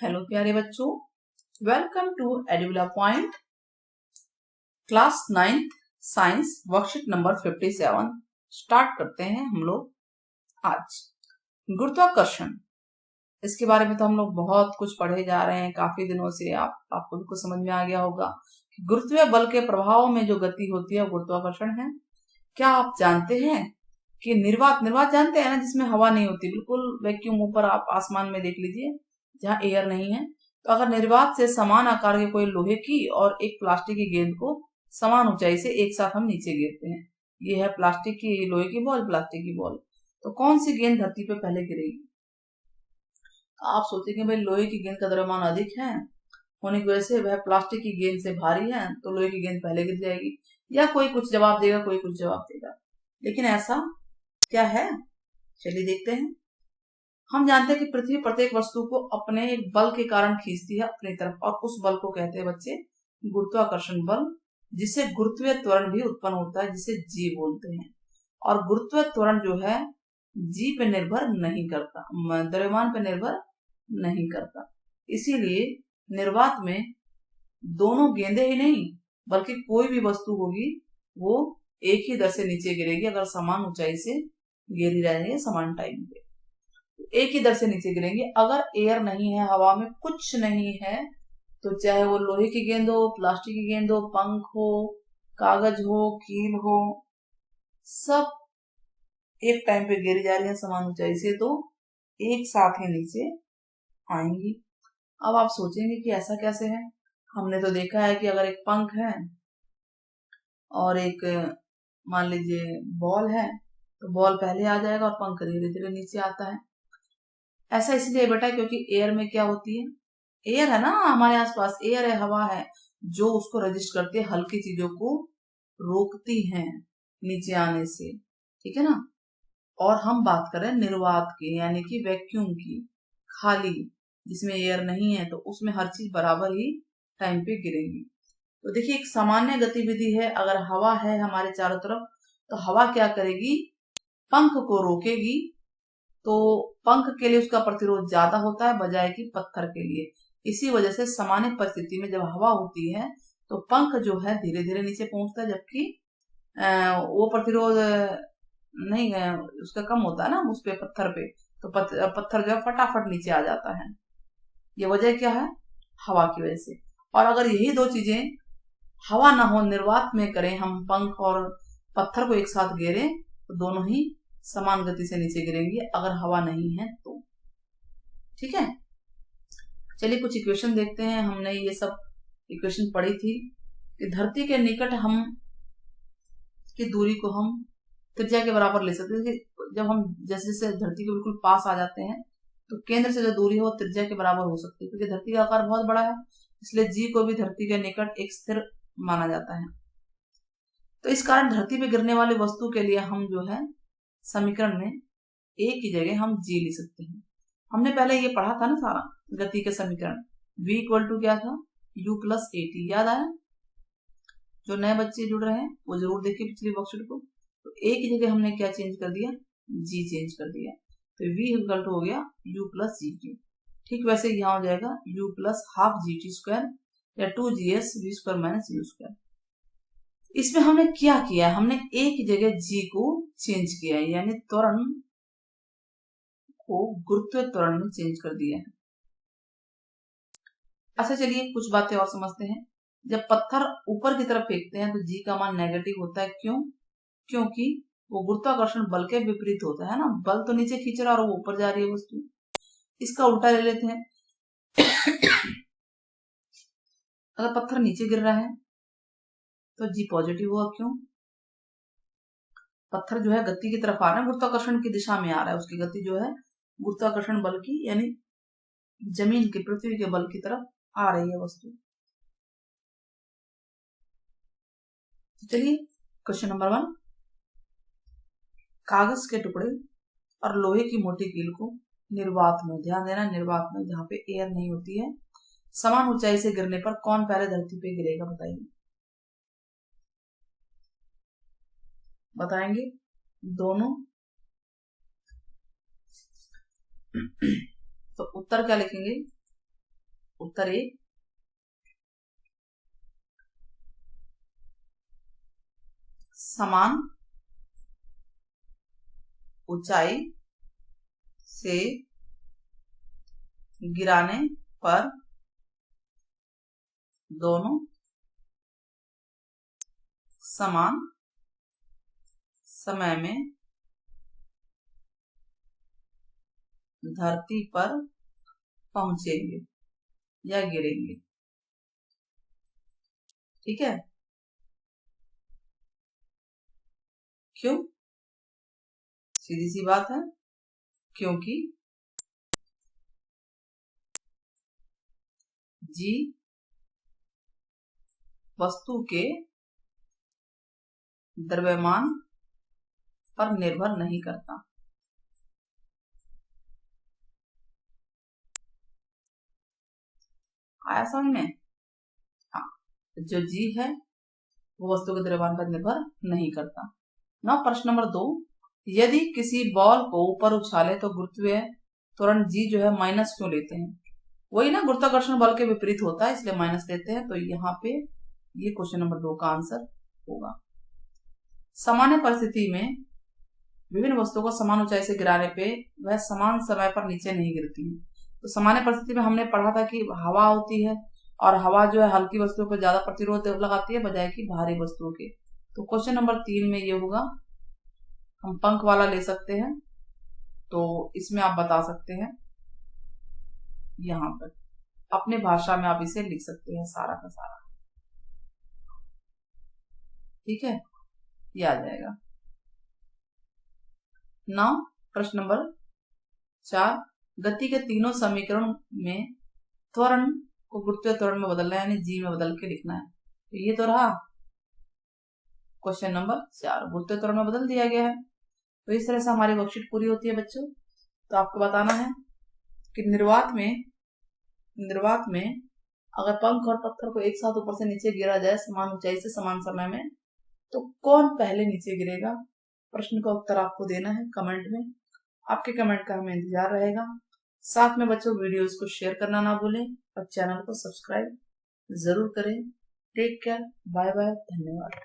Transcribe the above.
Hello प्यारे बच्चों, welcome to Edula point class 9th science worksheet number 57। Start करते हैं हम लोग आज गुरुत्वाकर्षण। इसके बारे में तो हम लोग बहुत कुछ पढ़े जा रहे हैं काफी दिनों से। आपको बिल्कुल समझ में आ गया होगा कि गुरुत्वीय बल के प्रभाव में जो गति होती है वो गुरुत्वाकर्षण है। क्या आप जानते हैं कि निर्वात जानते हैं ना, जिसमें हवा नहीं होती, बिल्कुल वैक्यूम, ऊपर आप आसमान में देख लीजिए जहाँ एयर नहीं है। तो अगर निर्वात से समान आकार के कोई लोहे की और एक प्लास्टिक की गेंद को समान ऊंचाई से एक साथ हम नीचे गिरते हैं, ये है प्लास्टिक की लोहे की बॉल, प्लास्टिक की बॉल, तो कौन सी गेंद धरती पे पहले गिरेगी? आप सोचेंगे भाई लोहे की गेंद का द्रव्यमान अधिक है होने की वजह से वह प्लास्टिक की गेंद से भारी है तो लोहे की गेंद पहले गिर जाएगी, या कोई कुछ जवाब देगा, कोई कुछ जवाब देगा। लेकिन ऐसा क्या है, चलिए देखते हैं। हम जानते हैं कि पृथ्वी प्रत्येक वस्तु को अपने एक बल के कारण खींचती है अपनी तरफ, और उस बल को कहते हैं बच्चे गुरुत्वाकर्षण बल, जिससे गुरुत्वीय त्वरण भी उत्पन्न होता है, जिसे जी बोलते हैं। और गुरुत्वीय त्वरण जो है जी पे निर्भर नहीं करता, द्रव्यमान पे निर्भर नहीं करता। इसीलिए निर्वात में दोनों गेंदें ही नहीं बल्कि कोई भी वस्तु होगी वो एक ही दर से नीचे गिरेगी अगर समान ऊंचाई से गिरी रहेगी समान टाइम पे, एक ही दर से नीचे गिरेंगे। अगर एयर नहीं है, हवा में कुछ नहीं है, तो चाहे वो लोहे की गेंद हो, प्लास्टिक की गेंद हो, पंख हो, कागज हो, कील हो, सब एक टाइम पे गिरी जा रही है समान ऊंचाई से, तो एक साथ ही नीचे आएंगी। अब आप सोचेंगे कि ऐसा कैसे है। हमने तो देखा है कि अगर एक पंख है और एक मान लीजिए बॉल है, तो बॉल पहले आ जाएगा और पंख धीरे धीरे नीचे आता है। ऐसा इसलिए बेटा क्योंकि एयर में क्या होती है, एयर है ना हमारे आसपास, एयर है, हवा है, जो उसको रजिस्ट करती है, हल्की चीजों को रोकती है नीचे आने से, ठीक है ना। और हम बात कर रहे हैं निर्वात की, यानी कि वैक्यूम की, खाली, जिसमें एयर नहीं है, तो उसमें हर चीज बराबर ही टाइम पे गिरेगी। तो देखिए एक सामान्य गतिविधि है, अगर हवा है हमारे चारों तरफ तो हवा क्या करेगी, पंख को रोकेगी। तो पंख के लिए उसका प्रतिरोध ज्यादा होता है बजाय कि पत्थर के लिए। इसी वजह से सामान्य परिस्थिति में जब हवा होती है तो पंख जो है धीरे धीरे नीचे पहुंचता है, जबकि वो प्रतिरोध नहीं है, उसका कम होता है ना उस पे, पत्थर पे, तो पत्थर जो है फटाफट नीचे आ जाता है। ये वजह क्या है, हवा की वजह से। और अगर यही दो चीजें हवा ना हो, निर्वात में करें हम, पंख और पत्थर को एक साथ घेरें, तो दोनों ही समान गति से नीचे गिरेंगी अगर हवा नहीं है तो, ठीक है। चलिए कुछ इक्वेशन देखते हैं। हमने ये सब इक्वेशन पढ़ी थी कि धरती के निकट हम की दूरी को हम त्रिज्या के बराबर ले सकते हैं। जब हम जैसे जैसे धरती के बिल्कुल पास आ जाते हैं तो केंद्र से जो दूरी है वो त्रिज्या के बराबर हो सकती है, क्योंकि धरती का आकार बहुत बड़ा है, इसलिए जी को भी धरती के निकट एक स्थिर माना जाता है। तो इस कारण धरती पे गिरने वाली वस्तु के लिए हम जो है समीकरण में ए की जगह हम जी लिख सकते हैं। हमने पहले ये पढ़ा था ना सारा गति के समीकरण, v इक्वल टू क्या था, u प्लस ए टी, याद आया? जो नए बच्चे जुड़ रहे हैं वो जरूर देखिए पिछली वर्कशीट को। तो ए की जगह हमने क्या चेंज कर दिया, जी चेंज कर दिया, तो v इक्वल टू हो गया u प्लस जी टी। ठीक वैसे यहाँ हो जाएगा u plus half G T square, या 2gs v square minus u square. इसमें हमने क्या किया, हमने ए की जगह जी को चेंज किया है, यानी त्वरण को गुरुत्वीय त्वरण में चेंज कर दिया है। अच्छा चलिए कुछ बातें और समझते हैं। जब पत्थर ऊपर की तरफ फेंकते हैं तो जी का मान नेगेटिव होता है, क्यों? क्योंकि वो गुरुत्वाकर्षण बल के विपरीत होता है ना, बल तो नीचे खींच रहा है और वो ऊपर जा रही है वस्तु। इसका उल्टा ले लेते हैं। अगर पत्थर नीचे गिर रहा है तो जी पॉजिटिव हुआ, क्यों? पत्थर जो है गति की तरफ आ रहा है, गुरुत्वाकर्षण की दिशा में आ रहा है, उसकी गति जो है गुरुत्वाकर्षण बल की, यानी जमीन की, पृथ्वी के बल की तरफ आ रही है वस्तु। चलिए क्वेश्चन नंबर 1, कागज के टुकड़े और लोहे की मोटी कील को निर्वात में, ध्यान देना निर्वात में जहां पे एयर नहीं होती है, समान ऊंचाई से गिरने पर कौन पहले धरती पे गिरेगा, बताइए। बताएंगे दोनों। तो उत्तर क्या लिखेंगे, उत्तर ए। समान ऊंचाई से गिराने पर दोनों समान समय में धरती पर पहुंचेंगे या गिरेंगे। ठीक है, क्यों? सीधी सी बात है, क्योंकि जी वस्तु के द्रव्यमान पर निर्भर नहीं करता। आया समझ में? हाँ, जो जी है वो वस्तु के द्रव्यमान पर निर्भर नहीं करता। ना प्रश्न नंबर 2, यदि किसी बॉल को ऊपर उछाले तो गुरुत्वीय त्वरण जी जो है माइनस क्यों लेते हैं? वही ना, गुरुत्वाकर्षण बल के विपरीत होता है, इसलिए माइनस लेते हैं। तो यहाँ पे ये क्वेश्चन नंबर 2 का आंसर होगा। सामान्य परिस्थिति में विभिन्न वस्तुओं को समान ऊंचाई से गिराने पे वह समान समय पर नीचे नहीं गिरती है। तो सामान्य परिस्थिति में हमने पढ़ा था कि हवा होती है और हवा जो है हल्की वस्तुओं पर ज्यादा प्रतिरोध लगाती है बजाय कि भारी वस्तुओं के। तो क्वेश्चन नंबर 3 में ये होगा। हम पंख वाला ले सकते हैं, तो इसमें आप बता सकते हैं, यहाँ पर अपने भाषा में आप इसे लिख सकते हैं सारा का सारा। ठीक है, ये आ जाएगा। नाउ प्रश्न नंबर 4, गति के तीनों समीकरण में त्वरण को गुरुत्वीय त्वरण में बदलना है, यानी जी में बदल के लिखना है। तो ये तो रहा क्वेश्चन नंबर 4, गुरुत्वीय त्वरण में बदल दिया गया है। तो इस तरह से हमारी वर्कशीट पूरी होती है बच्चों। तो आपको बताना है कि निर्वात में अगर पंख और पत्थर को एक साथ ऊपर से नीचे गिरा जाए समान ऊंचाई से समान समय में, तो कौन पहले नीचे गिरेगा? प्रश्न का उत्तर आपको देना है कमेंट में। आपके कमेंट का हमें इंतजार रहेगा। साथ में बच्चों वीडियोस को शेयर करना ना भूलें और चैनल को सब्सक्राइब जरूर करें। टेक केयर, बाय बाय, धन्यवाद।